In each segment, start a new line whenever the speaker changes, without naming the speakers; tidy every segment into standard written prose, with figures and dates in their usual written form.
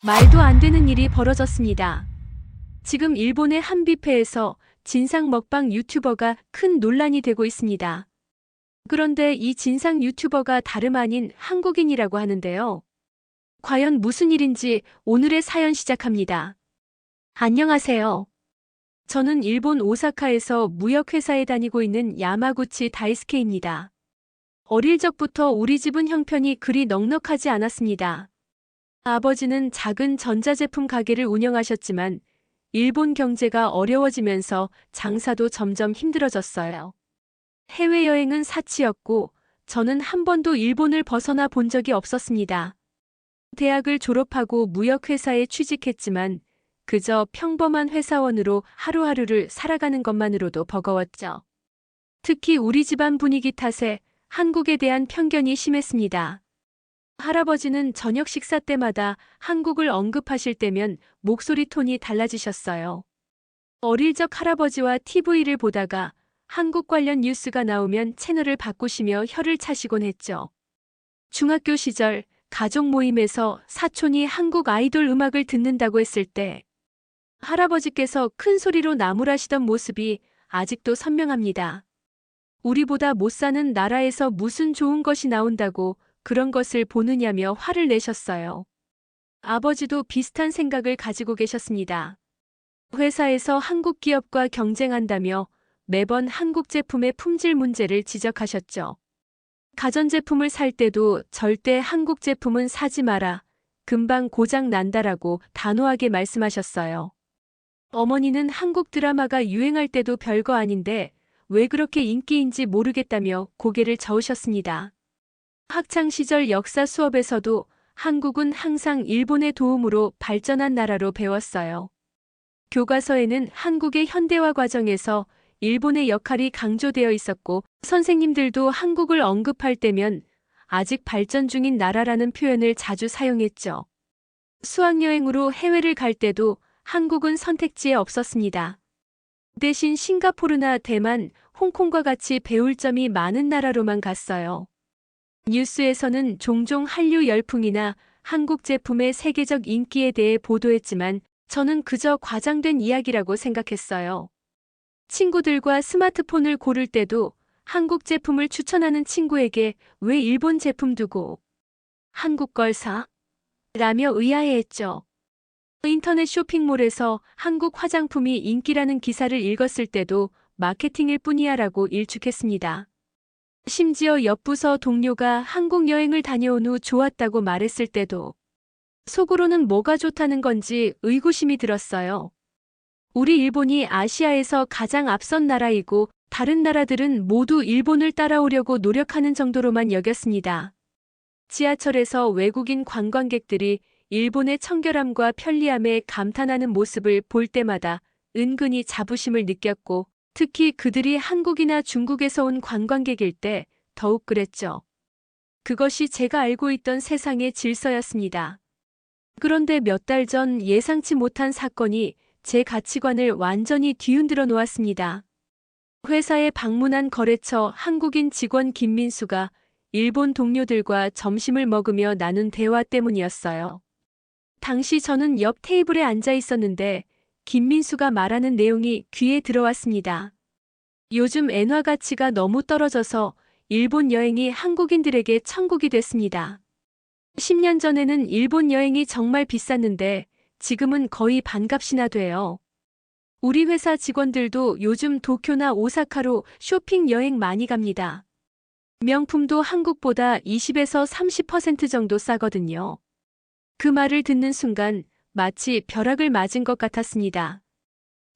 말도 안 되는 일이 벌어졌습니다. 지금 일본의 한 뷔페에서 진상 먹방 유튜버가 큰 논란이 되고 있습니다. 그런데 이 진상 유튜버가 다름 아닌 한국인이라고 하는데요. 과연 무슨 일인지 오늘의 사연 시작합니다. 안녕하세요. 저는 일본 오사카에서 무역회사에 다니고 있는 야마구치 다이스케입니다. 어릴 적부터 우리 집은 형편이 그리 넉넉하지 않았습니다. 아버지는 작은 전자제품 가게를 운영하셨지만 일본 경제가 어려워지면서 장사도 점점 힘들어졌어요. 해외여행은 사치였고 저는 한 번도 일본을 벗어나 본 적이 없었습니다. 대학을 졸업하고 무역회사에 취직했지만 그저 평범한 회사원으로 하루하루를 살아가는 것만으로도 버거웠죠. 특히 우리 집안 분위기 탓에 한국에 대한 편견이 심했습니다. 할아버지는 저녁 식사 때마다 한국을 언급하실 때면 목소리 톤이 달라지셨어요. 어릴 적 할아버지와 TV를 보다가 한국 관련 뉴스가 나오면 채널을 바꾸시며 혀를 차시곤 했죠. 중학교 시절 가족 모임에서 사촌이 한국 아이돌 음악을 듣는다고 했을 때 할아버지께서 큰 소리로 나무라시던 모습이 아직도 선명합니다. 우리보다 못 사는 나라에서 무슨 좋은 것이 나온다고 그런 것을 보느냐며 화를 내셨어요. 아버지도 비슷한 생각을 가지고 계셨습니다. 회사에서 한국 기업과 경쟁한다며 매번 한국 제품의 품질 문제를 지적하셨죠. 가전제품을 살 때도 절대 한국 제품은 사지 마라. 금방 고장 난다라고 단호하게 말씀하셨어요. 어머니는 한국 드라마가 유행할 때도 별거 아닌데 왜 그렇게 인기인지 모르겠다며 고개를 저으셨습니다. 학창 시절 역사 수업에서도 한국은 항상 일본의 도움으로 발전한 나라로 배웠어요. 교과서에는 한국의 현대화 과정에서 일본의 역할이 강조되어 있었고 선생님들도 한국을 언급할 때면 아직 발전 중인 나라라는 표현을 자주 사용했죠. 수학여행으로 해외를 갈 때도 한국은 선택지에 없었습니다. 대신 싱가포르나 대만, 홍콩과 같이 배울 점이 많은 나라로만 갔어요. 뉴스에서는 종종 한류 열풍이나 한국 제품의 세계적 인기에 대해 보도했지만 저는 그저 과장된 이야기라고 생각했어요. 친구들과 스마트폰을 고를 때도 한국 제품을 추천하는 친구에게 왜 일본 제품 두고 한국 걸 사? 라며 의아해했죠. 인터넷 쇼핑몰에서 한국 화장품이 인기라는 기사를 읽었을 때도 마케팅일 뿐이야라고 일축했습니다. 심지어 옆부서 동료가 한국 여행을 다녀온 후 좋았다고 말했을 때도 속으로는 뭐가 좋다는 건지 의구심이 들었어요. 우리 일본이 아시아에서 가장 앞선 나라이고 다른 나라들은 모두 일본을 따라오려고 노력하는 정도로만 여겼습니다. 지하철에서 외국인 관광객들이 일본의 청결함과 편리함에 감탄하는 모습을 볼 때마다 은근히 자부심을 느꼈고 특히 그들이 한국이나 중국에서 온 관광객일 때 더욱 그랬죠. 그것이 제가 알고 있던 세상의 질서였습니다. 그런데 몇 달 전 예상치 못한 사건이 제 가치관을 완전히 뒤흔들어 놓았습니다. 회사에 방문한 거래처 한국인 직원 김민수가 일본 동료들과 점심을 먹으며 나눈 대화 때문이었어요. 당시 저는 옆 테이블에 앉아 있었는데 김민수가 말하는 내용이 귀에 들어왔습니다. 요즘 엔화 가치가 너무 떨어져서 일본 여행이 한국인들에게 천국이 됐습니다. 10년 전에는 일본 여행이 정말 비쌌는데 지금은 거의 반값이나 돼요. 우리 회사 직원들도 요즘 도쿄나 오사카로 쇼핑 여행 많이 갑니다. 명품도 한국보다 20에서 30% 정도 싸거든요. 그 말을 듣는 순간 마치 벼락을 맞은 것 같았습니다.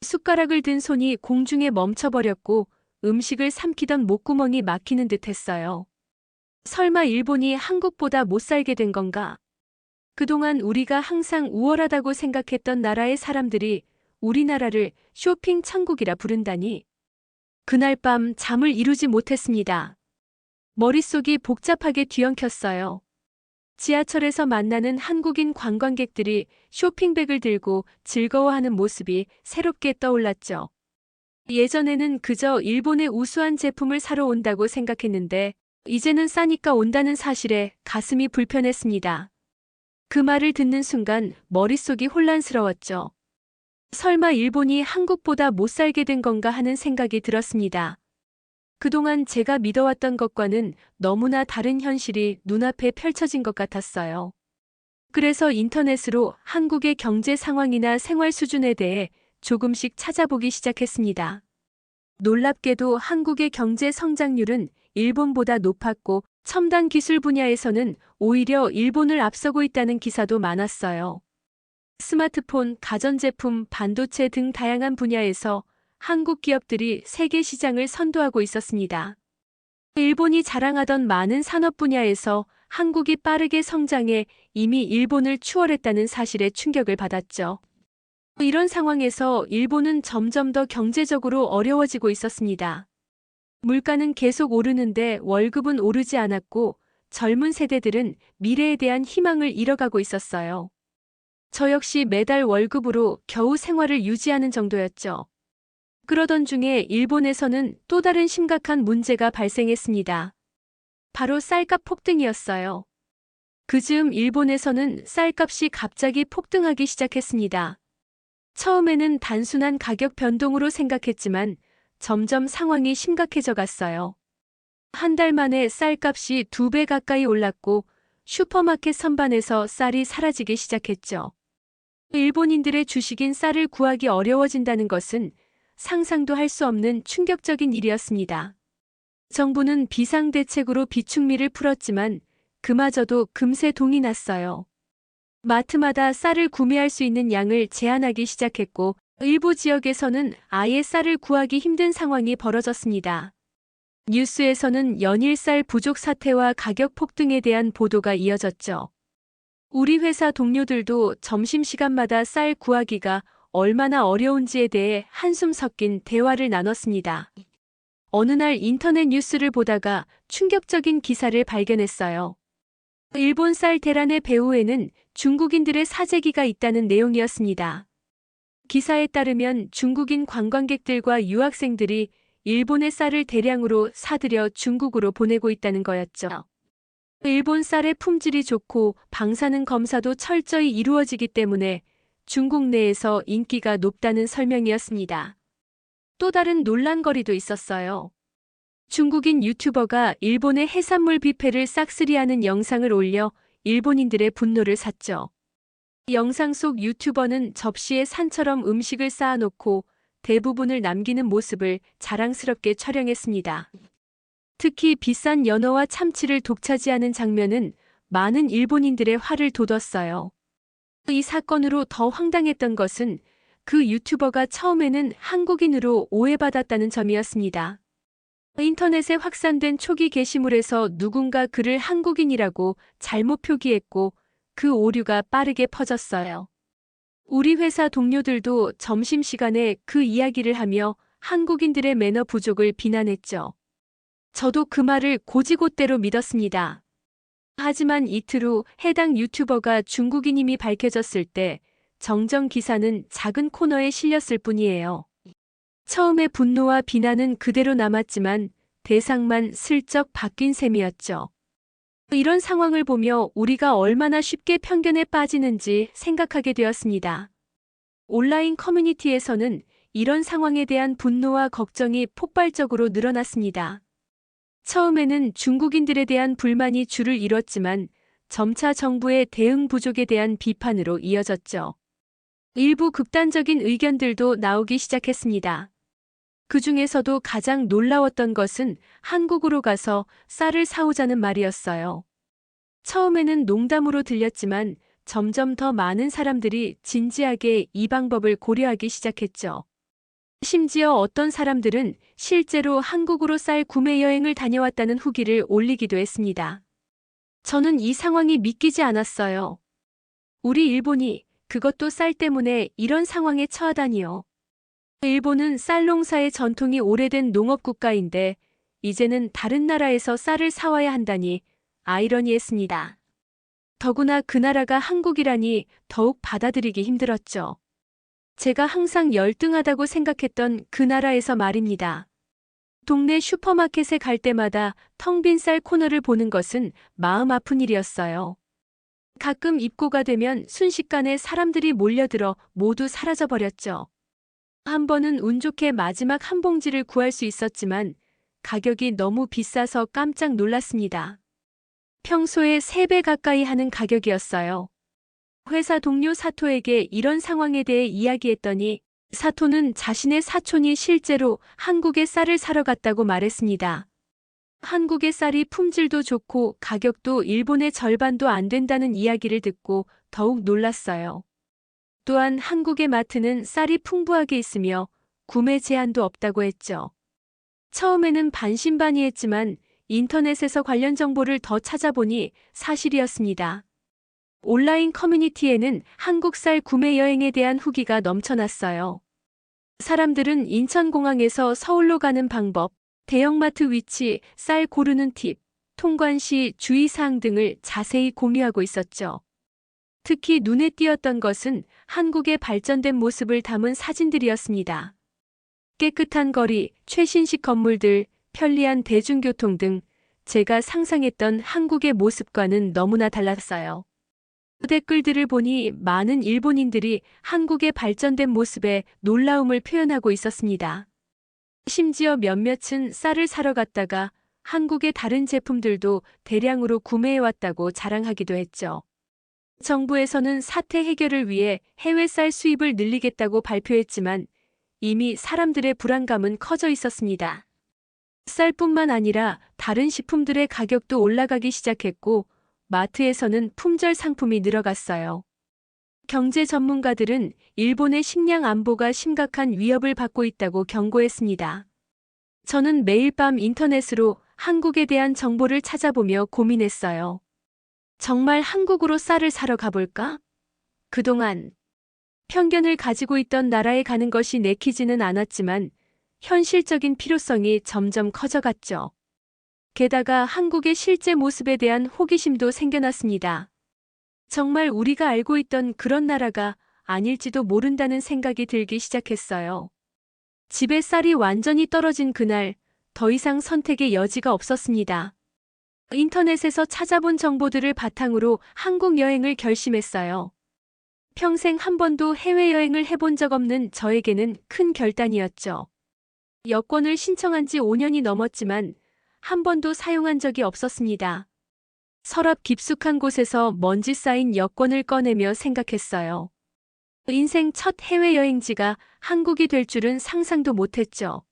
숟가락을 든 손이 공중에 멈춰버렸고 음식을 삼키던 목구멍이 막히는 듯 했어요. 설마 일본이 한국보다 못 살게 된 건가? 그동안 우리가 항상 우월하다고 생각했던 나라의 사람들이 우리나라를 쇼핑 천국이라 부른다니. 그날 밤 잠을 이루지 못했습니다. 머릿속이 복잡하게 뒤엉켰어요. 지하철에서 만나는 한국인 관광객들이 쇼핑백을 들고 즐거워하는 모습이 새롭게 떠올랐죠. 예전에는 그저 일본의 우수한 제품을 사러 온다고 생각했는데 이제는 싸니까 온다는 사실에 가슴이 불편했습니다. 그 말을 듣는 순간 머릿속이 혼란스러웠죠. 설마 일본이 한국보다 못 살게 된 건가 하는 생각이 들었습니다. 그동안 제가 믿어왔던 것과는 너무나 다른 현실이 눈앞에 펼쳐진 것 같았어요. 그래서 인터넷으로 한국의 경제 상황이나 생활 수준에 대해 조금씩 찾아보기 시작했습니다. 놀랍게도 한국의 경제 성장률은 일본보다 높았고 첨단 기술 분야에서는 오히려 일본을 앞서고 있다는 기사도 많았어요. 스마트폰, 가전제품, 반도체 등 다양한 분야에서 한국 기업들이 세계 시장을 선도하고 있었습니다. 일본이 자랑하던 많은 산업 분야에서 한국이 빠르게 성장해 이미 일본을 추월했다는 사실에 충격을 받았죠. 이런 상황에서 일본은 점점 더 경제적으로 어려워지고 있었습니다. 물가는 계속 오르는데 월급은 오르지 않았고 젊은 세대들은 미래에 대한 희망을 잃어가고 있었어요. 저 역시 매달 월급으로 겨우 생활을 유지하는 정도였죠. 그러던 중에 일본에서는 또 다른 심각한 문제가 발생했습니다. 바로 쌀값 폭등이었어요. 그 즈음 일본에서는 쌀값이 갑자기 폭등하기 시작했습니다. 처음에는 단순한 가격 변동으로 생각했지만 점점 상황이 심각해져 갔어요. 한 달 만에 쌀값이 2배 가까이 올랐고 슈퍼마켓 선반에서 쌀이 사라지기 시작했죠. 일본인들의 주식인 쌀을 구하기 어려워진다는 것은 상상도 할 수 없는 충격적인 일이었습니다. 정부는 비상대책으로 비축미를 풀었지만 그마저도 금세 동이 났어요. 마트마다 쌀을 구매할 수 있는 양을 제한하기 시작했고 일부 지역에서는 아예 쌀을 구하기 힘든 상황이 벌어졌습니다. 뉴스에서는 연일 쌀 부족 사태와 가격 폭등에 대한 보도가 이어졌죠. 우리 회사 동료들도 점심시간마다 쌀 구하기가 얼마나 어려운지에 대해 한숨 섞인 대화를 나눴습니다. 어느 날 인터넷 뉴스를 보다가 충격적인 기사를 발견했어요. 일본 쌀 대란의 배후에는 중국인들의 사재기가 있다는 내용이었습니다. 기사에 따르면 중국인 관광객들과 유학생들이 일본의 쌀을 대량으로 사들여 중국으로 보내고 있다는 거였죠. 일본 쌀의 품질이 좋고 방사능 검사도 철저히 이루어지기 때문에 중국 내에서 인기가 높다는 설명이었습니다. 또 다른 논란거리도 있었어요. 중국인 유튜버가 일본의 해산물 뷔페를 싹쓸이하는 영상을 올려 일본인들의 분노를 샀죠. 영상 속 유튜버는 접시에 산처럼 음식을 쌓아놓고 대부분을 남기는 모습을 자랑스럽게 촬영했습니다. 특히 비싼 연어와 참치를 독차지하는 장면은 많은 일본인들의 화를 돋웠어요. 이 사건으로 더 황당했던 것은 그 유튜버가 처음에는 한국인으로 오해받았다는 점이었습니다. 인터넷에 확산된 초기 게시물에서 누군가 그를 한국인이라고 잘못 표기했고 그 오류가 빠르게 퍼졌어요. 우리 회사 동료들도 점심시간에 그 이야기를 하며 한국인들의 매너 부족을 비난했죠. 저도 그 말을 곧이곧대로 믿었습니다. 하지만 이틀 후 해당 유튜버가 중국인임이 밝혀졌을 때 정정 기사는 작은 코너에 실렸을 뿐이에요. 처음에 분노와 비난은 그대로 남았지만 대상만 슬쩍 바뀐 셈이었죠. 이런 상황을 보며 우리가 얼마나 쉽게 편견에 빠지는지 생각하게 되었습니다. 온라인 커뮤니티에서는 이런 상황에 대한 분노와 걱정이 폭발적으로 늘어났습니다. 처음에는 중국인들에 대한 불만이 줄을 이뤘지만 점차 정부의 대응 부족에 대한 비판으로 이어졌죠. 일부 극단적인 의견들도 나오기 시작했습니다. 그 중에서도 가장 놀라웠던 것은 한국으로 가서 쌀을 사오자는 말이었어요. 처음에는 농담으로 들렸지만 점점 더 많은 사람들이 진지하게 이 방법을 고려하기 시작했죠. 심지어 어떤 사람들은 실제로 한국으로 쌀 구매 여행을 다녀왔다는 후기를 올리기도 했습니다. 저는 이 상황이 믿기지 않았어요. 우리 일본이 그것도 쌀 때문에 이런 상황에 처하다니요. 일본은 쌀 농사의 전통이 오래된 농업 국가인데 이제는 다른 나라에서 쌀을 사와야 한다니 아이러니했습니다. 더구나 그 나라가 한국이라니 더욱 받아들이기 힘들었죠. 제가 항상 열등하다고 생각했던 그 나라에서 말입니다. 동네 슈퍼마켓에 갈 때마다 텅 빈 쌀 코너를 보는 것은 마음 아픈 일이었어요. 가끔 입고가 되면 순식간에 사람들이 몰려들어 모두 사라져버렸죠. 한 번은 운 좋게 마지막 한 봉지를 구할 수 있었지만 가격이 너무 비싸서 깜짝 놀랐습니다. 평소에 3배 가까이 하는 가격이었어요. 회사 동료 사토에게 이런 상황에 대해 이야기했더니 사토는 자신의 사촌이 실제로 한국에 쌀을 사러 갔다고 말했습니다. 한국의 쌀이 품질도 좋고 가격도 일본의 절반도 안 된다는 이야기를 듣고 더욱 놀랐어요. 또한 한국의 마트는 쌀이 풍부하게 있으며 구매 제한도 없다고 했죠. 처음에는 반신반의했지만 인터넷에서 관련 정보를 더 찾아보니 사실이었습니다. 온라인 커뮤니티에는 한국 쌀 구매 여행에 대한 후기가 넘쳐났어요. 사람들은 인천공항에서 서울로 가는 방법, 대형마트 위치, 쌀 고르는 팁, 통관 시 주의사항 등을 자세히 공유하고 있었죠. 특히 눈에 띄었던 것은 한국의 발전된 모습을 담은 사진들이었습니다. 깨끗한 거리, 최신식 건물들, 편리한 대중교통 등 제가 상상했던 한국의 모습과는 너무나 달랐어요. 댓글들을 보니 많은 일본인들이 한국의 발전된 모습에 놀라움을 표현하고 있었습니다. 심지어 몇몇은 쌀을 사러 갔다가 한국의 다른 제품들도 대량으로 구매해왔다고 자랑하기도 했죠. 정부에서는 사태 해결을 위해 해외 쌀 수입을 늘리겠다고 발표했지만 이미 사람들의 불안감은 커져 있었습니다. 쌀뿐만 아니라 다른 식품들의 가격도 올라가기 시작했고 마트에서는 품절 상품이 늘어갔어요. 경제 전문가들은 일본의 식량 안보가 심각한 위협을 받고 있다고 경고했습니다. 저는 매일 밤 인터넷으로 한국에 대한 정보를 찾아보며 고민했어요. 정말 한국으로 쌀을 사러 가볼까? 그동안 편견을 가지고 있던 나라에 가는 것이 내키지는 않았지만 현실적인 필요성이 점점 커져갔죠. 게다가 한국의 실제 모습에 대한 호기심도 생겨났습니다. 정말 우리가 알고 있던 그런 나라가 아닐지도 모른다는 생각이 들기 시작했어요. 집에 쌀이 완전히 떨어진 그날, 더 이상 선택의 여지가 없었습니다. 인터넷에서 찾아본 정보들을 바탕으로 한국 여행을 결심했어요. 평생 한 번도 해외여행을 해본 적 없는 저에게는 큰 결단이었죠. 여권을 신청한 지 5년이 넘었지만 한 번도 사용한 적이 없었습니다. 서랍 깊숙한 곳에서 먼지 쌓인 여권을 꺼내며 생각했어요. 인생 첫 해외여행지가 한국이 될 줄은 상상도 못했죠.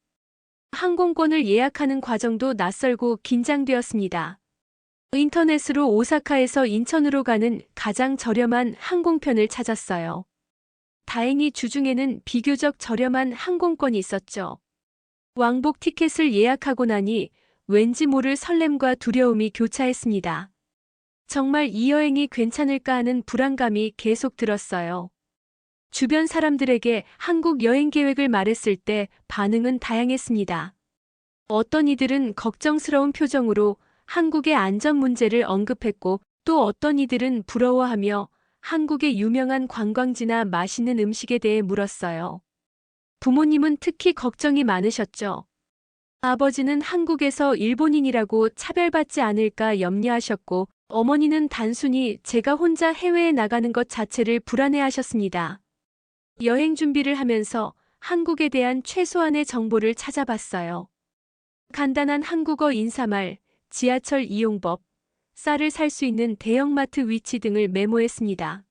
항공권을 예약하는 과정도 낯설고 긴장되었습니다. 인터넷으로 오사카에서 인천으로 가는 가장 저렴한 항공편을 찾았어요. 다행히 주중에는 비교적 저렴한 항공권이 있었죠. 왕복 티켓을 예약하고 나니 왠지 모를 설렘과 두려움이 교차했습니다. 정말 이 여행이 괜찮을까 하는 불안감이 계속 들었어요. 주변 사람들에게 한국 여행 계획을 말했을 때 반응은 다양했습니다. 어떤 이들은 걱정스러운 표정으로 한국의 안전 문제를 언급했고 또 어떤 이들은 부러워하며 한국의 유명한 관광지나 맛있는 음식에 대해 물었어요. 부모님은 특히 걱정이 많으셨죠. 아버지는 한국에서 일본인이라고 차별받지 않을까 염려하셨고 어머니는 단순히 제가 혼자 해외에 나가는 것 자체를 불안해하셨습니다. 여행 준비를 하면서 한국에 대한 최소한의 정보를 찾아봤어요. 간단한 한국어 인사말, 지하철 이용법, 쌀을 살 수 있는 대형마트 위치 등을 메모했습니다.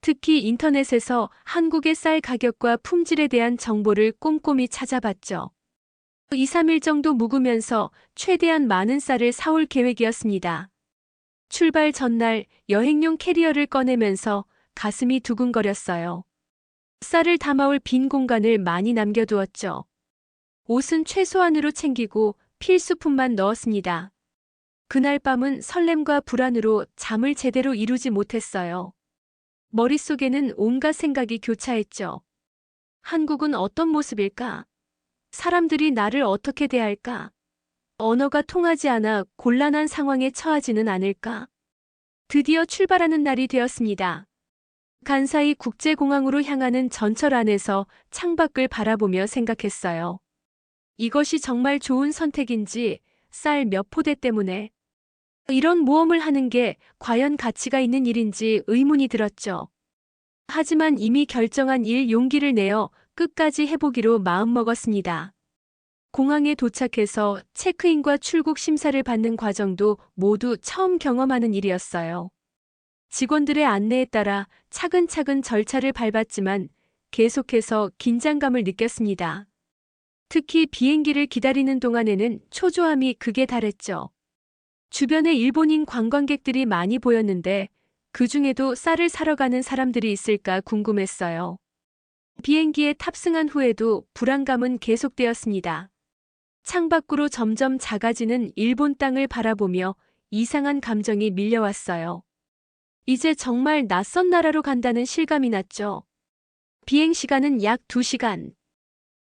특히 인터넷에서 한국의 쌀 가격과 품질에 대한 정보를 꼼꼼히 찾아봤죠. 2, 3일 정도 묵으면서 최대한 많은 쌀을 사올 계획이었습니다. 출발 전날 여행용 캐리어를 꺼내면서 가슴이 두근거렸어요. 쌀을 담아올 빈 공간을 많이 남겨두었죠. 옷은 최소한으로 챙기고 필수품만 넣었습니다. 그날 밤은 설렘과 불안으로 잠을 제대로 이루지 못했어요. 머릿속에는 온갖 생각이 교차했죠. 한국은 어떤 모습일까? 사람들이 나를 어떻게 대할까? 언어가 통하지 않아 곤란한 상황에 처하지는 않을까? 드디어 출발하는 날이 되었습니다. 간사이 국제공항으로 향하는 전철 안에서 창밖을 바라보며 생각했어요. 이것이 정말 좋은 선택인지 쌀 몇 포대 때문에 이런 모험을 하는 게 과연 가치가 있는 일인지 의문이 들었죠. 하지만 이미 결정한 일 용기를 내어 끝까지 해보기로 마음먹었습니다. 공항에 도착해서 체크인과 출국 심사를 받는 과정도 모두 처음 경험하는 일이었어요. 직원들의 안내에 따라 차근차근 절차를 밟았지만 계속해서 긴장감을 느꼈습니다. 특히 비행기를 기다리는 동안에는 초조함이 극에 달했죠. 주변에 일본인 관광객들이 많이 보였는데 그 중에도 쌀을 사러 가는 사람들이 있을까 궁금했어요. 비행기에 탑승한 후에도 불안감은 계속되었습니다. 창밖으로 점점 작아지는 일본 땅을 바라보며 이상한 감정이 밀려왔어요. 이제 정말 낯선 나라로 간다는 실감이 났죠. 비행 시간은 약 2시간.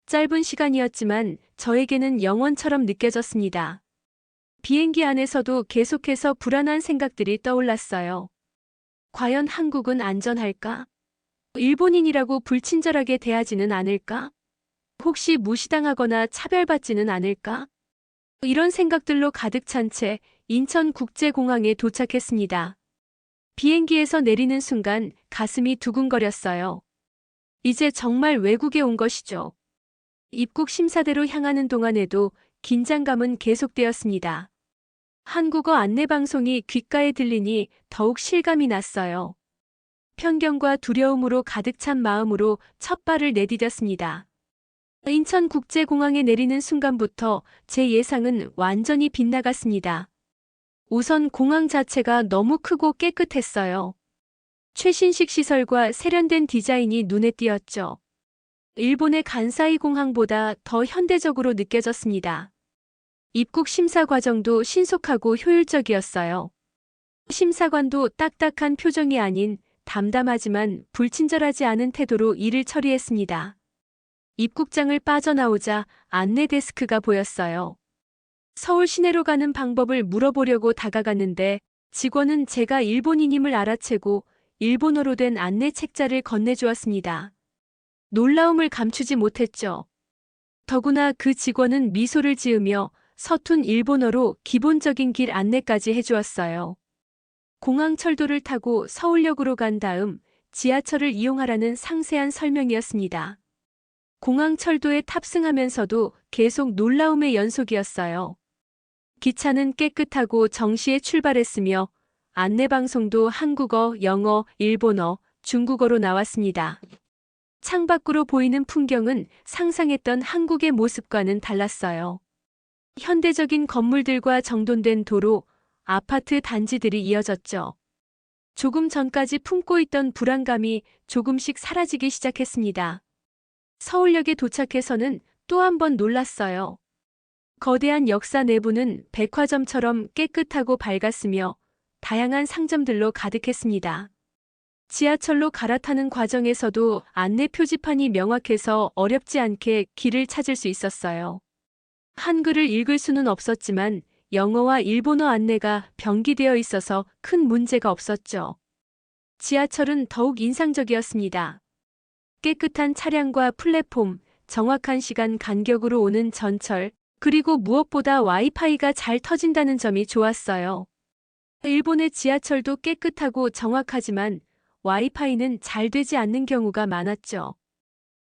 짧은 시간이었지만 저에게는 영원처럼 느껴졌습니다. 비행기 안에서도 계속해서 불안한 생각들이 떠올랐어요. 과연 한국은 안전할까? 일본인이라고 불친절하게 대하지는 않을까? 혹시 무시당하거나 차별받지는 않을까? 이런 생각들로 가득 찬 채 인천국제공항에 도착했습니다. 비행기에서 내리는 순간 가슴이 두근거렸어요. 이제 정말 외국에 온 것이죠. 입국 심사대로 향하는 동안에도 긴장감은 계속되었습니다. 한국어 안내방송이 귓가에 들리니 더욱 실감이 났어요. 편견과 두려움으로 가득 찬 마음으로 첫 발을 내디뎠습니다. 인천국제공항에 내리는 순간부터 제 예상은 완전히 빗나갔습니다. 우선 공항 자체가 너무 크고 깨끗했어요. 최신식 시설과 세련된 디자인이 눈에 띄었죠. 일본의 간사이 공항보다 더 현대적으로 느껴졌습니다. 입국 심사 과정도 신속하고 효율적이었어요. 심사관도 딱딱한 표정이 아닌 담담하지만 불친절하지 않은 태도로 일을 처리했습니다. 입국장을 빠져나오자 안내 데스크가 보였어요. 서울 시내로 가는 방법을 물어보려고 다가갔는데 직원은 제가 일본인임을 알아채고 일본어로 된 안내 책자를 건네주었습니다. 놀라움을 감추지 못했죠. 더구나 그 직원은 미소를 지으며 서툰 일본어로 기본적인 길 안내까지 해주었어요. 공항 철도를 타고 서울역으로 간 다음 지하철을 이용하라는 상세한 설명이었습니다. 공항 철도에 탑승하면서도 계속 놀라움의 연속이었어요. 기차는 깨끗하고 정시에 출발했으며 안내방송도 한국어, 영어, 일본어, 중국어로 나왔습니다. 창밖으로 보이는 풍경은 상상했던 한국의 모습과는 달랐어요. 현대적인 건물들과 정돈된 도로, 아파트 단지들이 이어졌죠. 조금 전까지 품고 있던 불안감이 조금씩 사라지기 시작했습니다. 서울역에 도착해서는 또 한 번 놀랐어요. 거대한 역사 내부는 백화점처럼 깨끗하고 밝았으며 다양한 상점들로 가득했습니다. 지하철로 갈아타는 과정에서도 안내 표지판이 명확해서 어렵지 않게 길을 찾을 수 있었어요. 한글을 읽을 수는 없었지만 영어와 일본어 안내가 병기되어 있어서 큰 문제가 없었죠. 지하철은 더욱 인상적이었습니다. 깨끗한 차량과 플랫폼, 정확한 시간 간격으로 오는 전철, 그리고 무엇보다 와이파이가 잘 터진다는 점이 좋았어요. 일본의 지하철도 깨끗하고 정확하지만 와이파이는 잘 되지 않는 경우가 많았죠.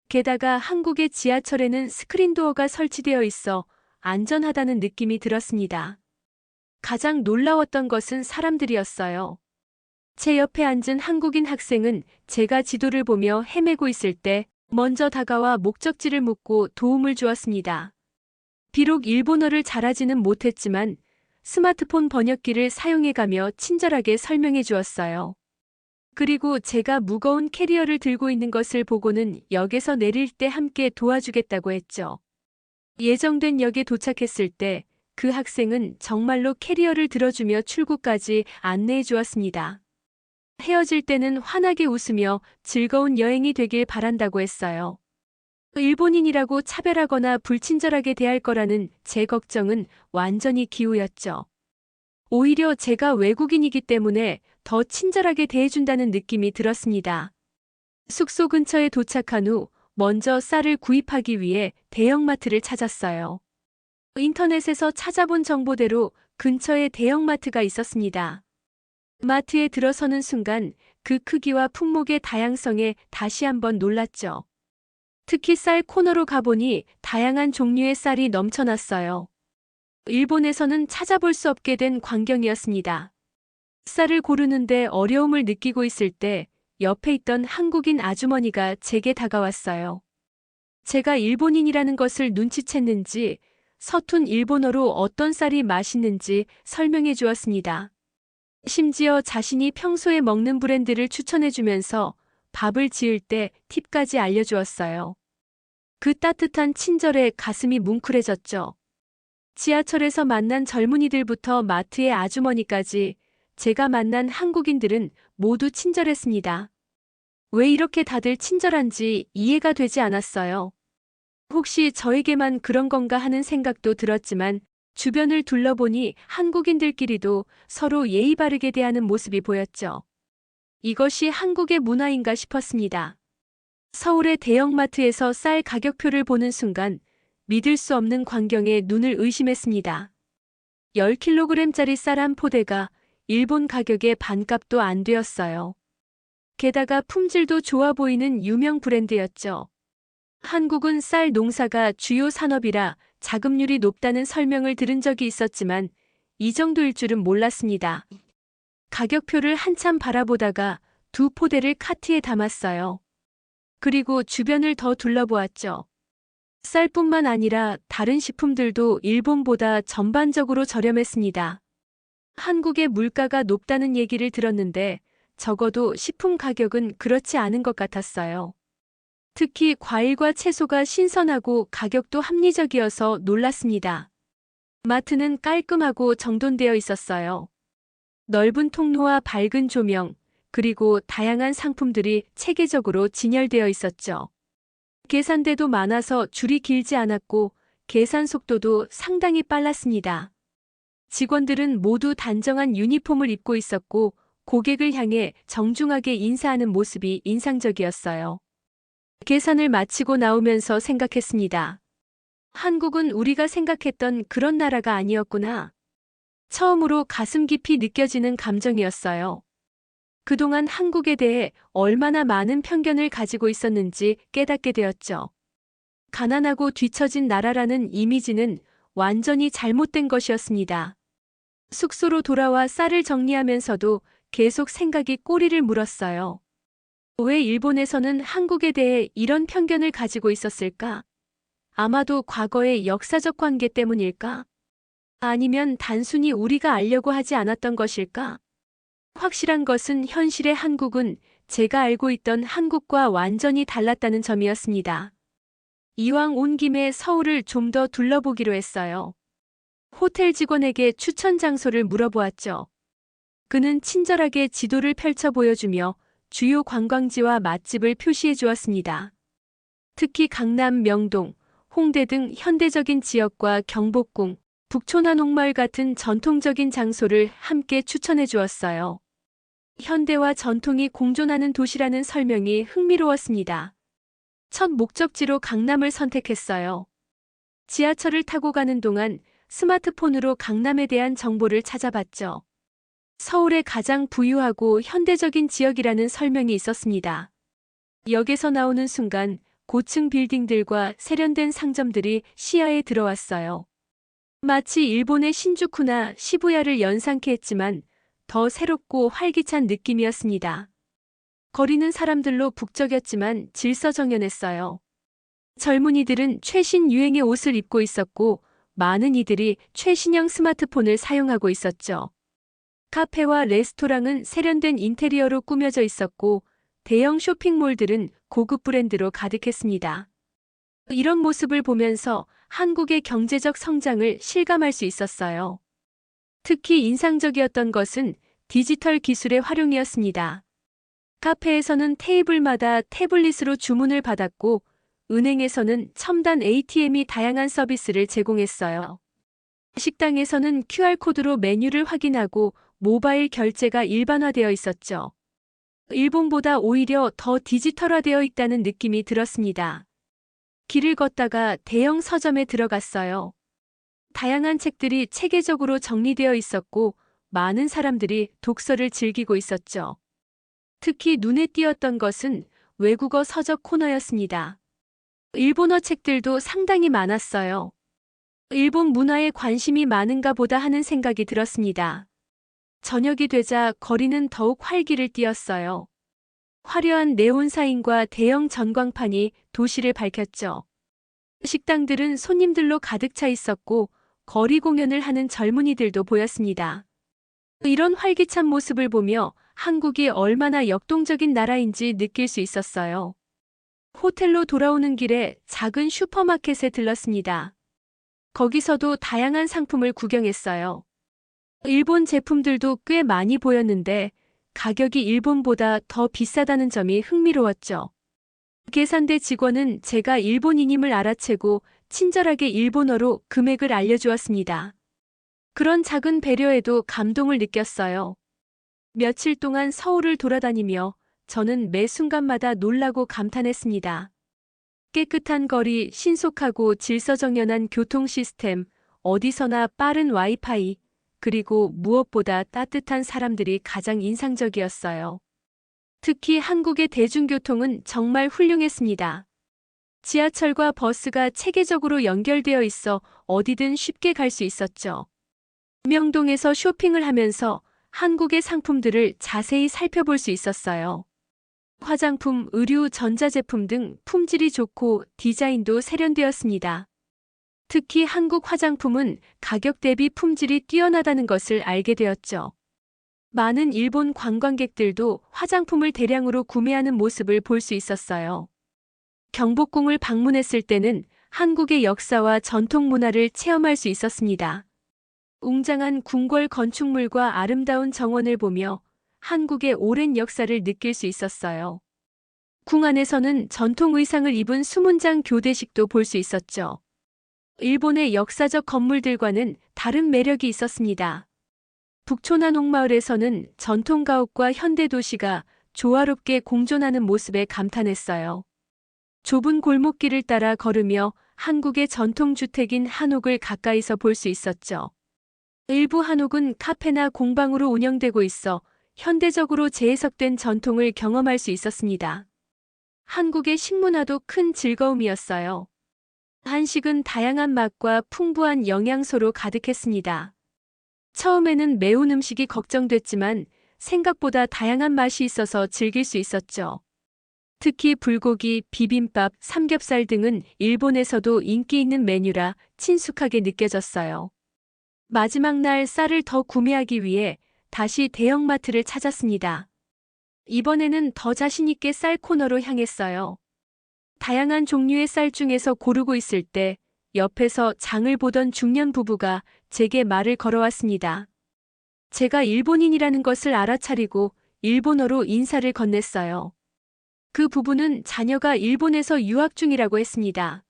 게다가 한국의 지하철에는 스크린도어가 설치되어 있어 안전하다는 느낌이 들었습니다. 가장 놀라웠던 것은 사람들이었어요. 제 옆에 앉은 한국인 학생은 제가 지도를 보며 헤매고 있을 때 먼저 다가와 목적지를 묻고 도움을 주었습니다. 비록 일본어를 잘하지는 못했지만 스마트폰 번역기를 사용해가며 친절하게 설명해 주었어요. 그리고 제가 무거운 캐리어를 들고 있는 것을 보고는 역에서 내릴 때 함께 도와주겠다고 했죠. 예정된 역에 도착했을 때 그 학생은 정말로 캐리어를 들어주며 출구까지 안내해 주었습니다. 헤어질 때는 환하게 웃으며 즐거운 여행이 되길 바란다고 했어요. 일본인이라고 차별하거나 불친절하게 대할 거라는 제 걱정은 완전히 기우였죠. 오히려 제가 외국인이기 때문에 더 친절하게 대해준다는 느낌이 들었습니다. 숙소 근처에 도착한 후 먼저 쌀을 구입하기 위해 대형마트를 찾았어요. 인터넷에서 찾아본 정보대로 근처에 대형마트가 있었습니다. 마트에 들어서는 순간 그 크기와 품목의 다양성에 다시 한번 놀랐죠. 특히 쌀 코너로 가보니 다양한 종류의 쌀이 넘쳐났어요. 일본에서는 찾아볼 수 없게 된 광경이었습니다. 쌀을 고르는데 어려움을 느끼고 있을 때 옆에 있던 한국인 아주머니가 제게 다가왔어요. 제가 일본인이라는 것을 눈치챘는지 서툰 일본어로 어떤 쌀이 맛있는지 설명해 주었습니다. 심지어 자신이 평소에 먹는 브랜드를 추천해 주면서 밥을 지을 때 팁까지 알려주었어요. 그 따뜻한 친절에 가슴이 뭉클해졌죠. 지하철에서 만난 젊은이들부터 마트의 아주머니까지 제가 만난 한국인들은 모두 친절했습니다. 왜 이렇게 다들 친절한지 이해가 되지 않았어요. 혹시 저에게만 그런 건가 하는 생각도 들었지만 주변을 둘러보니 한국인들끼리도 서로 예의 바르게 대하는 모습이 보였죠. 이것이 한국의 문화인가 싶었습니다. 서울의 대형마트에서 쌀 가격표를 보는 순간 믿을 수 없는 광경에 눈을 의심했습니다. 10kg짜리 쌀 한 포대가 일본 가격의 반값도 안 되었어요. 게다가 품질도 좋아 보이는 유명 브랜드였죠. 한국은 쌀 농사가 주요 산업이라 자급률이 높다는 설명을 들은 적이 있었지만 이 정도일 줄은 몰랐습니다. 가격표를 한참 바라보다가 2포대를 카트에 담았어요. 그리고 주변을 더 둘러보았죠. 쌀뿐만 아니라 다른 식품들도 일본보다 전반적으로 저렴했습니다. 한국의 물가가 높다는 얘기를 들었는데 적어도 식품 가격은 그렇지 않은 것 같았어요. 특히 과일과 채소가 신선하고 가격도 합리적이어서 놀랐습니다. 마트는 깔끔하고 정돈되어 있었어요. 넓은 통로와 밝은 조명, 그리고 다양한 상품들이 체계적으로 진열되어 있었죠. 계산대도 많아서 줄이 길지 않았고 계산 속도도 상당히 빨랐습니다. 직원들은 모두 단정한 유니폼을 입고 있었고 고객을 향해 정중하게 인사하는 모습이 인상적이었어요. 계산을 마치고 나오면서 생각했습니다. 한국은 우리가 생각했던 그런 나라가 아니었구나. 처음으로 가슴 깊이 느껴지는 감정이었어요. 그동안 한국에 대해 얼마나 많은 편견을 가지고 있었는지 깨닫게 되었죠. 가난하고 뒤처진 나라라는 이미지는 완전히 잘못된 것이었습니다. 숙소로 돌아와 쌀을 정리하면서도 계속 생각이 꼬리를 물었어요. 왜 일본에서는 한국에 대해 이런 편견을 가지고 있었을까? 아마도 과거의 역사적 관계 때문일까? 아니면 단순히 우리가 알려고 하지 않았던 것일까? 확실한 것은 현실의 한국은 제가 알고 있던 한국과 완전히 달랐다는 점이었습니다. 이왕 온 김에 서울을 좀 더 둘러보기로 했어요. 호텔 직원에게 추천 장소를 물어보았죠. 그는 친절하게 지도를 펼쳐 보여주며 주요 관광지와 맛집을 표시해 주었습니다. 특히 강남 명동, 홍대 등 현대적인 지역과 경복궁, 북촌 한옥마을 같은 전통적인 장소를 함께 추천해 주었어요. 현대와 전통이 공존하는 도시라는 설명이 흥미로웠습니다. 첫 목적지로 강남을 선택했어요. 지하철을 타고 가는 동안 스마트폰으로 강남에 대한 정보를 찾아봤죠. 서울의 가장 부유하고 현대적인 지역이라는 설명이 있었습니다. 역에서 나오는 순간 고층 빌딩들과 세련된 상점들이 시야에 들어왔어요. 마치 일본의 신주쿠나 시부야를 연상케 했지만 더 새롭고 활기찬 느낌이었습니다. 거리는 사람들로 북적였지만 질서정연했어요. 젊은이들은 최신 유행의 옷을 입고 있었고 많은 이들이 최신형 스마트폰을 사용하고 있었죠. 카페와 레스토랑은 세련된 인테리어로 꾸며져 있었고 대형 쇼핑몰들은 고급 브랜드로 가득했습니다. 이런 모습을 보면서 한국의 경제적 성장을 실감할 수 있었어요. 특히 인상적이었던 것은 디지털 기술의 활용이었습니다. 카페에서는 테이블마다 태블릿으로 주문을 받았고 은행에서는 첨단 ATM이 다양한 서비스를 제공했어요. 식당에서는 QR코드로 메뉴를 확인하고 모바일 결제가 일반화되어 있었죠. 일본보다 오히려 더 디지털화되어 있다는 느낌이 들었습니다. 길을 걷다가 대형 서점에 들어갔어요. 다양한 책들이 체계적으로 정리되어 있었고 많은 사람들이 독서를 즐기고 있었죠. 특히 눈에 띄었던 것은 외국어 서적 코너였습니다. 일본어 책들도 상당히 많았어요. 일본 문화에 관심이 많은가 보다 하는 생각이 들었습니다. 저녁이 되자 거리는 더욱 활기를 띠었어요. 화려한 네온사인과 대형 전광판이 도시를 밝혔죠. 식당들은 손님들로 가득 차 있었고 거리 공연을 하는 젊은이들도 보였습니다. 이런 활기찬 모습을 보며 한국이 얼마나 역동적인 나라인지 느낄 수 있었어요. 호텔로 돌아오는 길에 작은 슈퍼마켓에 들렀습니다. 거기서도 다양한 상품을 구경했어요. 일본 제품들도 꽤 많이 보였는데 가격이 일본보다 더 비싸다는 점이 흥미로웠죠. 계산대 직원은 제가 일본인임을 알아채고 친절하게 일본어로 금액을 알려주었습니다. 그런 작은 배려에도 감동을 느꼈어요. 며칠 동안 서울을 돌아다니며 저는 매 순간마다 놀라고 감탄했습니다. 깨끗한 거리, 신속하고 질서정연한 교통 시스템, 어디서나 빠른 와이파이, 그리고 무엇보다 따뜻한 사람들이 가장 인상적이었어요. 특히 한국의 대중교통은 정말 훌륭했습니다. 지하철과 버스가 체계적으로 연결되어 있어 어디든 쉽게 갈 수 있었죠. 명동에서 쇼핑을 하면서 한국의 상품들을 자세히 살펴볼 수 있었어요. 화장품, 의류, 전자제품 등 품질이 좋고 디자인도 세련되었습니다. 특히 한국 화장품은 가격 대비 품질이 뛰어나다는 것을 알게 되었죠. 많은 일본 관광객들도 화장품을 대량으로 구매하는 모습을 볼 수 있었어요. 경복궁을 방문했을 때는 한국의 역사와 전통 문화를 체험할 수 있었습니다. 웅장한 궁궐 건축물과 아름다운 정원을 보며 한국의 오랜 역사를 느낄 수 있었어요. 궁 안에서는 전통 의상을 입은 수문장 교대식도 볼 수 있었죠. 일본의 역사적 건물들과는 다른 매력이 있었습니다. 북초난 옥마을에서는 전통 가옥과 현대 도시가 조화롭게 공존하는 모습에 감탄했어요. 좁은 골목길을 따라 걸으며 한국의 전통 주택인 한옥을 가까이서 볼 수 있었죠. 일부 한옥은 카페나 공방으로 운영되고 있어 현대적으로 재해석된 전통을 경험할 수 있었습니다. 한국의 식문화도 큰 즐거움이었어요. 한식은 다양한 맛과 풍부한 영양소로 가득했습니다. 처음에는 매운 음식이 걱정됐지만 생각보다 다양한 맛이 있어서 즐길 수 있었죠. 특히 불고기, 비빔밥, 삼겹살 등은 일본에서도 인기 있는 메뉴라 친숙하게 느껴졌어요. 마지막 날 쌀을 더 구매하기 위해 다시 대형마트를 찾았습니다. 이번에는 더 자신 있게 쌀 코너로 향했어요. 다양한 종류의 쌀 중에서 고르고 있을 때 옆에서 장을 보던 중년 부부가 제게 말을 걸어왔습니다. 제가 일본인이라는 것을 알아차리고 일본어로 인사를 건넸어요. 그 부부는 자녀가 일본에서 유학 중이라고 했습니다.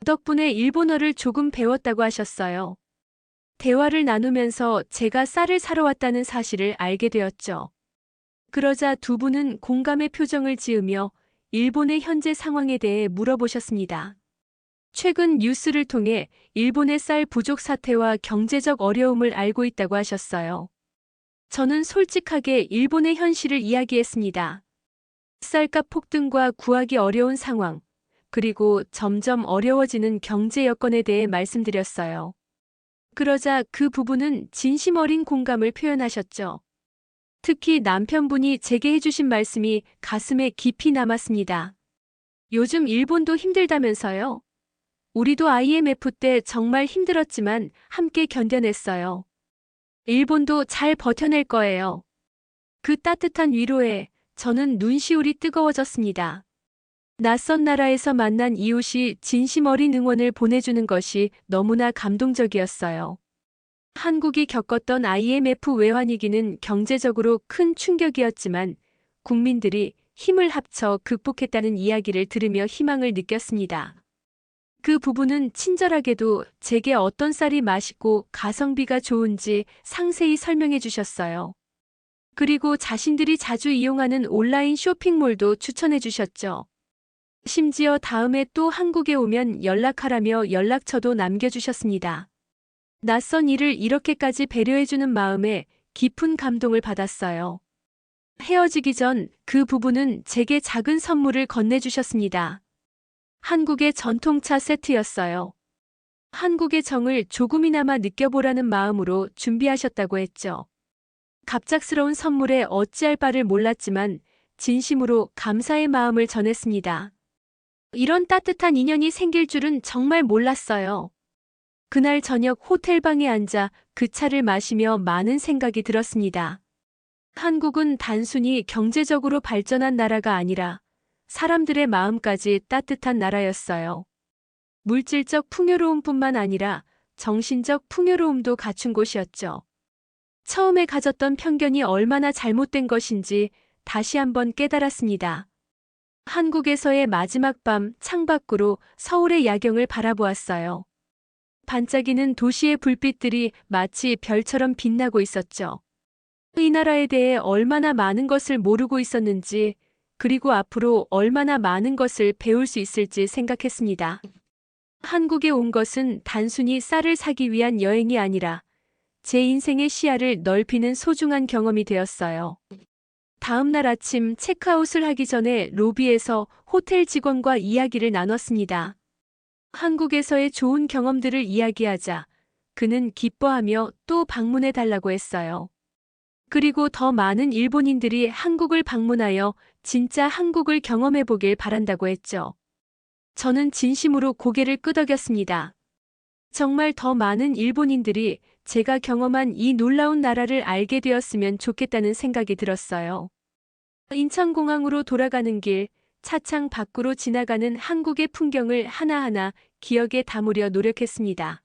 덕분에 일본어를 조금 배웠다고 하셨어요. 대화를 나누면서 제가 쌀을 사러 왔다는 사실을 알게 되었죠. 그러자 두 분은 공감의 표정을 지으며 일본의 현재 상황에 대해 물어보셨습니다. 최근 뉴스를 통해 일본의 쌀 부족 사태와 경제적 어려움을 알고 있다고 하셨어요. 저는 솔직하게 일본의 현실을 이야기했습니다. 쌀값 폭등과 구하기 어려운 상황, 그리고 점점 어려워지는 경제 여건에 대해 말씀드렸어요. 그러자 그 부부는 진심 어린 공감을 표현하셨죠. 특히 남편분이 제게 해주신 말씀이 가슴에 깊이 남았습니다. 요즘 일본도 힘들다면서요? 우리도 IMF 때 정말 힘들었지만 함께 견뎌냈어요. 일본도 잘 버텨낼 거예요. 그 따뜻한 위로에 저는 눈시울이 뜨거워졌습니다. 낯선 나라에서 만난 이웃이 진심 어린 응원을 보내주는 것이 너무나 감동적이었어요. 한국이 겪었던 IMF 외환위기는 경제적으로 큰 충격이었지만 국민들이 힘을 합쳐 극복했다는 이야기를 들으며 희망을 느꼈습니다. 그 부부는 친절하게도 제게 어떤 쌀이 맛있고 가성비가 좋은지 상세히 설명해 주셨어요. 그리고 자신들이 자주 이용하는 온라인 쇼핑몰도 추천해 주셨죠. 심지어 다음에 또 한국에 오면 연락하라며 연락처도 남겨주셨습니다. 낯선 이를 이렇게까지 배려해주는 마음에 깊은 감동을 받았어요. 헤어지기 전 그 부부는 제게 작은 선물을 건네주셨습니다. 한국의 전통차 세트였어요. 한국의 정을 조금이나마 느껴보라는 마음으로 준비하셨다고 했죠. 갑작스러운 선물에 어찌할 바를 몰랐지만 진심으로 감사의 마음을 전했습니다. 이런 따뜻한 인연이 생길 줄은 정말 몰랐어요. 그날 저녁 호텔방에 앉아 그 차를 마시며 많은 생각이 들었습니다. 한국은 단순히 경제적으로 발전한 나라가 아니라 사람들의 마음까지 따뜻한 나라였어요. 물질적 풍요로움뿐만 아니라 정신적 풍요로움도 갖춘 곳이었죠. 처음에 가졌던 편견이 얼마나 잘못된 것인지 다시 한번 깨달았습니다. 한국에서의 마지막 밤 창밖으로 서울의 야경을 바라보았어요. 반짝이는 도시의 불빛들이 마치 별처럼 빛나고 있었죠. 이 나라에 대해 얼마나 많은 것을 모르고 있었는지, 그리고 앞으로 얼마나 많은 것을 배울 수 있을지 생각했습니다. 한국에 온 것은 단순히 쌀을 사기 위한 여행이 아니라 제 인생의 시야를 넓히는 소중한 경험이 되었어요. 다음 날 아침 체크아웃을 하기 전에 로비에서 호텔 직원과 이야기를 나눴습니다. 한국에서의 좋은 경험들을 이야기하자 그는 기뻐하며 또 방문해 달라고 했어요. 그리고 더 많은 일본인들이 한국을 방문하여 진짜 한국을 경험해 보길 바란다고 했죠. 저는 진심으로 고개를 끄덕였습니다. 정말 더 많은 일본인들이 제가 경험한 이 놀라운 나라를 알게 되었으면 좋겠다는 생각이 들었어요. 인천공항으로 돌아가는 길, 차창 밖으로 지나가는 한국의 풍경을 하나하나 기억에 담으려 노력했습니다.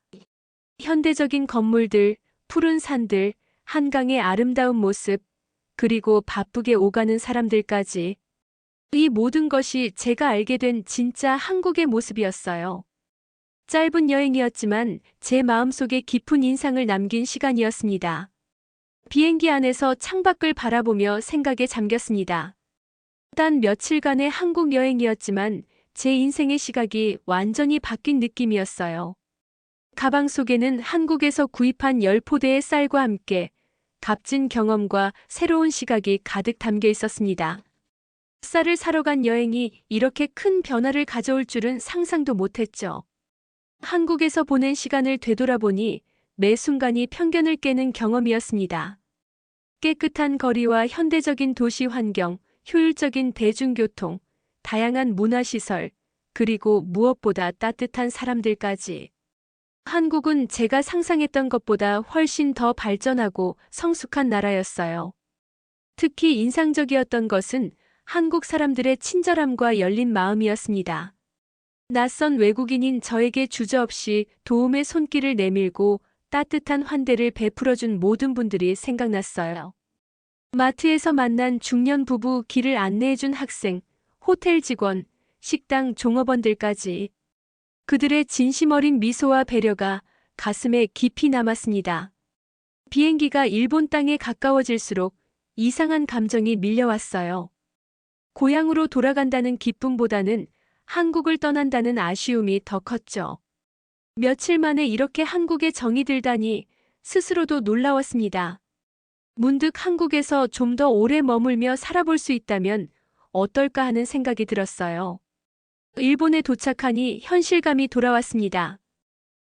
현대적인 건물들, 푸른 산들, 한강의 아름다운 모습, 그리고 바쁘게 오가는 사람들까지. 이 모든 것이 제가 알게 된 진짜 한국의 모습이었어요. 짧은 여행이었지만 제 마음속에 깊은 인상을 남긴 시간이었습니다. 비행기 안에서 창밖을 바라보며 생각에 잠겼습니다. 단 며칠간의 한국 여행이었지만 제 인생의 시각이 완전히 바뀐 느낌이었어요. 가방 속에는 한국에서 구입한 10포대의 쌀과 함께 값진 경험과 새로운 시각이 가득 담겨 있었습니다. 쌀을 사러 간 여행이 이렇게 큰 변화를 가져올 줄은 상상도 못했죠. 한국에서 보낸 시간을 되돌아보니 매 순간이 편견을 깨는 경험이었습니다. 깨끗한 거리와 현대적인 도시 환경, 효율적인 대중교통, 다양한 문화시설, 그리고 무엇보다 따뜻한 사람들까지. 한국은 제가 상상했던 것보다 훨씬 더 발전하고 성숙한 나라였어요. 특히 인상적이었던 것은 한국 사람들의 친절함과 열린 마음이었습니다. 낯선 외국인인 저에게 주저없이 도움의 손길을 내밀고 따뜻한 환대를 베풀어준 모든 분들이 생각났어요. 마트에서 만난 중년 부부, 길을 안내해준 학생, 호텔 직원, 식당 종업원들까지. 그들의 진심 어린 미소와 배려가 가슴에 깊이 남았습니다. 비행기가 일본 땅에 가까워질수록 이상한 감정이 밀려왔어요. 고향으로 돌아간다는 기쁨보다는 한국을 떠난다는 아쉬움이 더 컸죠. 며칠 만에 이렇게 한국에 정이 들다니 스스로도 놀라웠습니다. 문득 한국에서 좀 더 오래 머물며 살아볼 수 있다면 어떨까 하는 생각이 들었어요. 일본에 도착하니 현실감이 돌아왔습니다.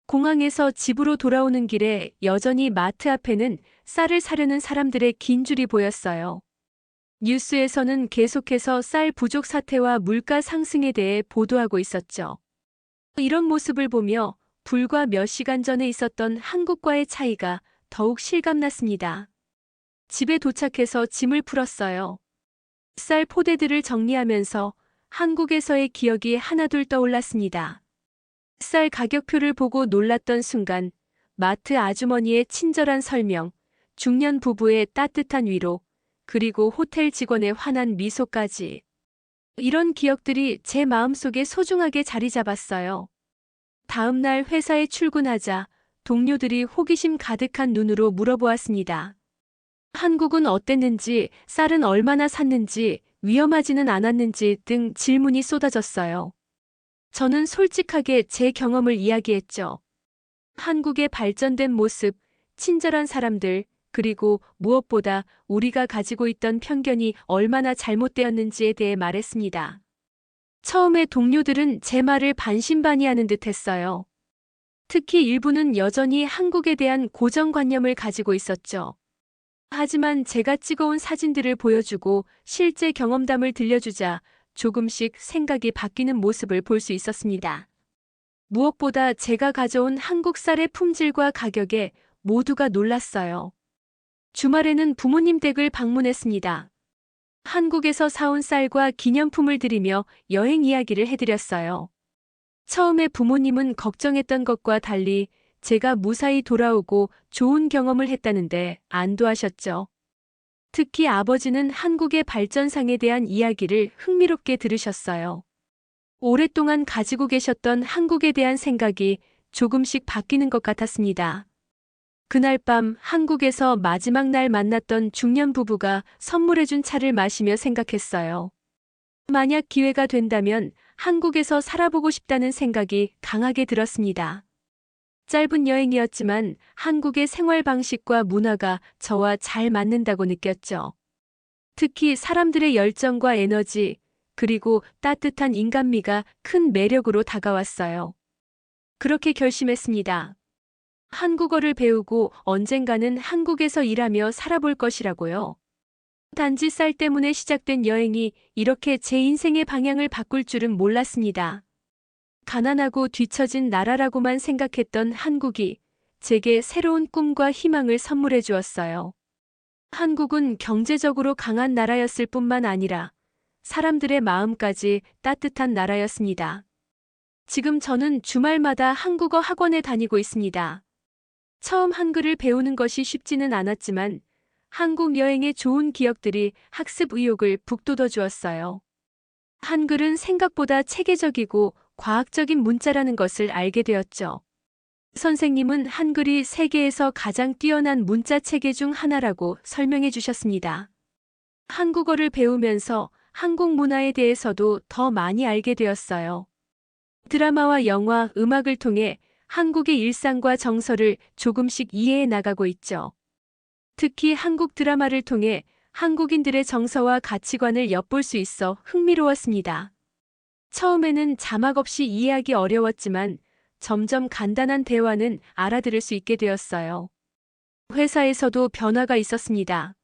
공항에서 집으로 돌아오는 길에 여전히 마트 앞에는 쌀을 사려는 사람들의 긴 줄이 보였어요. 뉴스에서는 계속해서 쌀 부족 사태와 물가 상승에 대해 보도하고 있었죠. 이런 모습을 보며 불과 몇 시간 전에 있었던 한국과의 차이가 더욱 실감났습니다. 집에 도착해서 짐을 풀었어요. 쌀 포대들을 정리하면서 한국에서의 기억이 하나둘 떠올랐습니다. 쌀 가격표를 보고 놀랐던 순간, 마트 아주머니의 친절한 설명, 중년 부부의 따뜻한 위로, 그리고 호텔 직원의 환한 미소까지. 이런 기억들이 제 마음속에 소중하게 자리 잡았어요. 다음 날 회사에 출근하자 동료들이 호기심 가득한 눈으로 물어보았습니다. 한국은 어땠는지, 쌀은 얼마나 샀는지, 위험하지는 않았는지 등 질문이 쏟아졌어요. 저는 솔직하게 제 경험을 이야기했죠. 한국의 발전된 모습, 친절한 사람들, 그리고 무엇보다 우리가 가지고 있던 편견이 얼마나 잘못되었는지에 대해 말했습니다. 처음에 동료들은 제 말을 반신반의하는 듯 했어요. 특히 일부는 여전히 한국에 대한 고정관념을 가지고 있었죠. 하지만 제가 찍어온 사진들을 보여주고 실제 경험담을 들려주자 조금씩 생각이 바뀌는 모습을 볼 수 있었습니다. 무엇보다 제가 가져온 한국 쌀의 품질과 가격에 모두가 놀랐어요. 주말에는 부모님 댁을 방문했습니다. 한국에서 사온 쌀과 기념품을 드리며 여행 이야기를 해드렸어요. 처음에 부모님은 걱정했던 것과 달리 제가 무사히 돌아오고 좋은 경험을 했다는데 안도하셨죠. 특히 아버지는 한국의 발전상에 대한 이야기를 흥미롭게 들으셨어요. 오랫동안 가지고 계셨던 한국에 대한 생각이 조금씩 바뀌는 것 같았습니다. 그날 밤 한국에서 마지막 날 만났던 중년 부부가 선물해준 차를 마시며 생각했어요. 만약 기회가 된다면 한국에서 살아보고 싶다는 생각이 강하게 들었습니다. 짧은 여행이었지만 한국의 생활 방식과 문화가 저와 잘 맞는다고 느꼈죠. 특히 사람들의 열정과 에너지, 그리고 따뜻한 인간미가 큰 매력으로 다가왔어요. 그렇게 결심했습니다. 한국어를 배우고 언젠가는 한국에서 일하며 살아볼 것이라고요. 단지 쌀 때문에 시작된 여행이 이렇게 제 인생의 방향을 바꿀 줄은 몰랐습니다. 가난하고 뒤처진 나라라고만 생각했던 한국이 제게 새로운 꿈과 희망을 선물해 주었어요. 한국은 경제적으로 강한 나라였을 뿐만 아니라 사람들의 마음까지 따뜻한 나라였습니다. 지금 저는 주말마다 한국어 학원에 다니고 있습니다. 처음 한글을 배우는 것이 쉽지는 않았지만 한국 여행의 좋은 기억들이 학습 의욕을 북돋워 주었어요. 한글은 생각보다 체계적이고 과학적인 문자라는 것을 알게 되었죠. 선생님은 한글이 세계에서 가장 뛰어난 문자 체계 중 하나라고 설명해 주셨습니다. 한국어를 배우면서 한국 문화에 대해서도 더 많이 알게 되었어요. 드라마와 영화, 음악을 통해 한국의 일상과 정서를 조금씩 이해해 나가고 있죠. 특히 한국 드라마를 통해 한국인들의 정서와 가치관을 엿볼 수 있어 흥미로웠습니다. 처음에는 자막 없이 이해하기 어려웠지만 점점 간단한 대화는 알아들을 수 있게 되었어요. 회사에서도 변화가 있었습니다.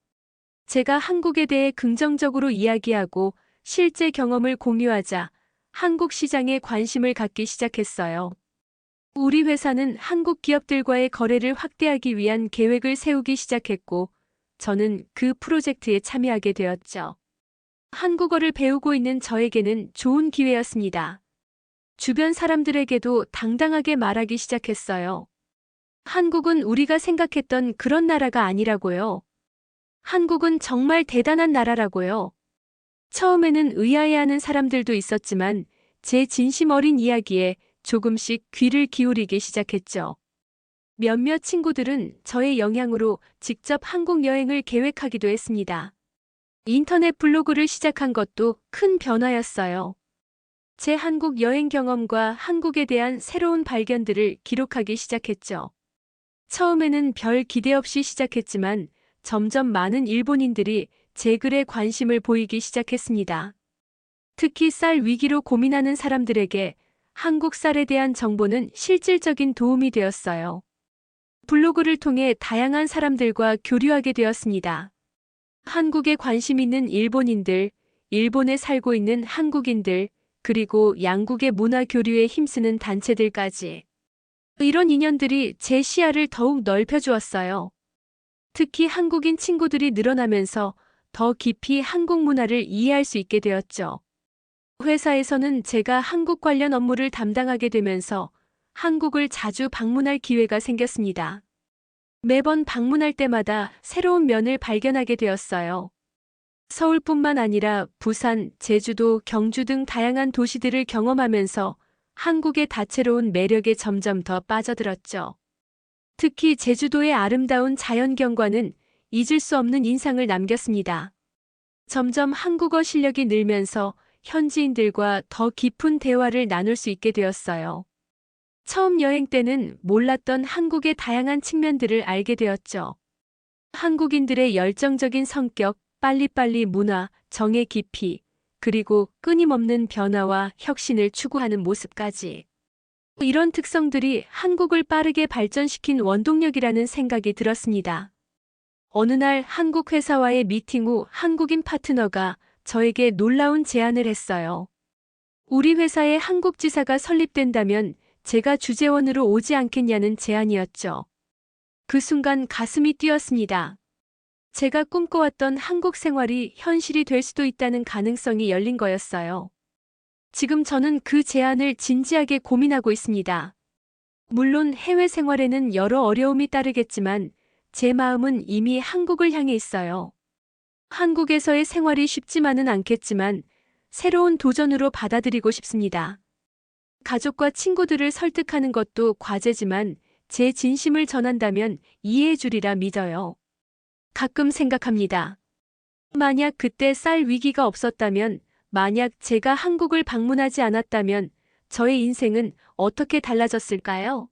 제가 한국에 대해 긍정적으로 이야기하고 실제 경험을 공유하자 한국 시장에 관심을 갖기 시작했어요. 우리 회사는 한국 기업들과의 거래를 확대하기 위한 계획을 세우기 시작했고, 저는 그 프로젝트에 참여하게 되었죠. 한국어를 배우고 있는 저에게는 좋은 기회였습니다. 주변 사람들에게도 당당하게 말하기 시작했어요. 한국은 우리가 생각했던 그런 나라가 아니라고요. 한국은 정말 대단한 나라라고요. 처음에는 의아해하는 사람들도 있었지만 제 진심 어린 이야기에 조금씩 귀를 기울이기 시작했죠. 몇몇 친구들은 저의 영향으로 직접 한국 여행을 계획하기도 했습니다. 인터넷 블로그를 시작한 것도 큰 변화였어요. 제 한국 여행 경험과 한국에 대한 새로운 발견들을 기록하기 시작했죠. 처음에는 별 기대 없이 시작했지만 점점 많은 일본인들이 제 글에 관심을 보이기 시작했습니다. 특히 쌀 위기로 고민하는 사람들에게 한국 쌀에 대한 정보는 실질적인 도움이 되었어요. 블로그를 통해 다양한 사람들과 교류하게 되었습니다. 한국에 관심 있는 일본인들, 일본에 살고 있는 한국인들, 그리고 양국의 문화 교류에 힘쓰는 단체들까지. 이런 인연들이 제 시야를 더욱 넓혀주었어요. 특히 한국인 친구들이 늘어나면서 더 깊이 한국 문화를 이해할 수 있게 되었죠. 회사에서는 제가 한국 관련 업무를 담당하게 되면서 한국을 자주 방문할 기회가 생겼습니다. 매번 방문할 때마다 새로운 면을 발견하게 되었어요. 서울뿐만 아니라 부산, 제주도, 경주 등 다양한 도시들을 경험하면서 한국의 다채로운 매력에 점점 더 빠져들었죠. 특히 제주도의 아름다운 자연경관은 잊을 수 없는 인상을 남겼습니다. 점점 한국어 실력이 늘면서 현지인들과 더 깊은 대화를 나눌 수 있게 되었어요. 처음 여행 때는 몰랐던 한국의 다양한 측면들을 알게 되었죠. 한국인들의 열정적인 성격, 빨리빨리 문화, 정의 깊이, 그리고 끊임없는 변화와 혁신을 추구하는 모습까지. 이런 특성들이 한국을 빠르게 발전시킨 원동력이라는 생각이 들었습니다. 어느 날 한국 회사와의 미팅 후 한국인 파트너가 저에게 놀라운 제안을 했어요. 우리 회사에 한국 지사가 설립된다면 제가 주재원으로 오지 않겠냐는 제안이었죠. 그 순간 가슴이 뛰었습니다. 제가 꿈꿔왔던 한국 생활이 현실이 될 수도 있다는 가능성이 열린 거였어요. 지금 저는 그 제안을 진지하게 고민하고 있습니다. 물론 해외 생활에는 여러 어려움이 따르겠지만 제 마음은 이미 한국을 향해 있어요. 한국에서의 생활이 쉽지만은 않겠지만 새로운 도전으로 받아들이고 싶습니다. 가족과 친구들을 설득하는 것도 과제지만 제 진심을 전한다면 이해해 주리라 믿어요. 가끔 생각합니다. 만약 그때 쌀 위기가 없었다면, 만약 제가 한국을 방문하지 않았다면 저의 인생은 어떻게 달라졌을까요?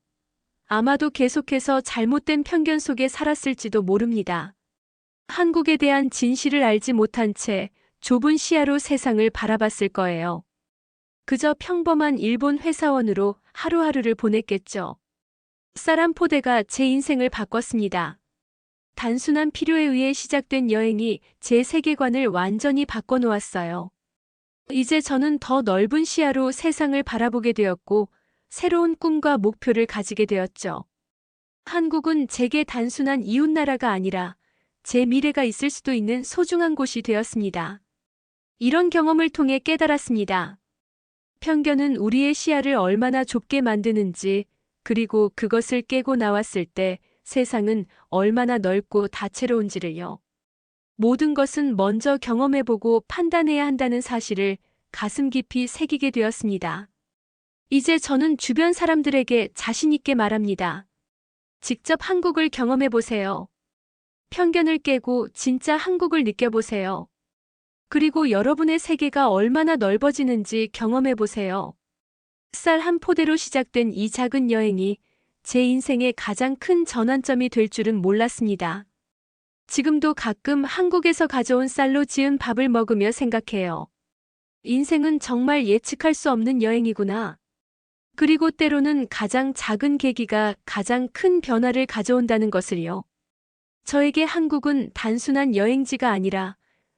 아마도 계속해서 잘못된 편견 속에 살았을지도 모릅니다. 한국에 대한 진실을 알지 못한 채 좁은 시야로 세상을 바라봤을 거예요. 그저 평범한 일본 회사원으로 하루하루를 보냈겠죠. 쌀 한 포대가 제 인생을 바꿨습니다. 단순한 필요에 의해 시작된 여행이 제 세계관을 완전히 바꿔놓았어요. 이제 저는 더 넓은 시야로 세상을 바라보게 되었고, 새로운 꿈과 목표를 가지게 되었죠. 한국은 제게 단순한 이웃나라가 아니라 제 미래가 있을 수도 있는 소중한 곳이 되었습니다. 이런 경험을 통해 깨달았습니다. 편견은 우리의 시야를 얼마나 좁게 만드는지, 그리고 그것을 깨고 나왔을 때 세상은 얼마나 넓고 다채로운지를요. 모든 것은 먼저 경험해보고 판단해야 한다는 사실을 가슴 깊이 새기게 되었습니다. 이제 저는 주변 사람들에게 자신 있게 말합니다. 직접 한국을 경험해보세요. 편견을 깨고 진짜 한국을 느껴보세요. 그리고 여러분의 세계가 얼마나 넓어지는지 경험해보세요. 쌀 한 포대로 시작된 이 작은 여행이 제 인생의 가장 큰 전환점이 될 줄은 몰랐습니다. 지금도 가끔 한국에서 가져온 쌀로 지은 밥을 먹으며 생각해요. 인생은 정말 예측할 수 없는 여행이구나. 그리고 때로는 가장 작은 계기가 가장 큰 변화를 가져온다는 것을요. 저에게 한국은 단순한 여행지가 아니라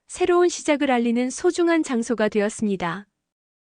새로운 시작을 알리는 소중한 장소가 되었습니다.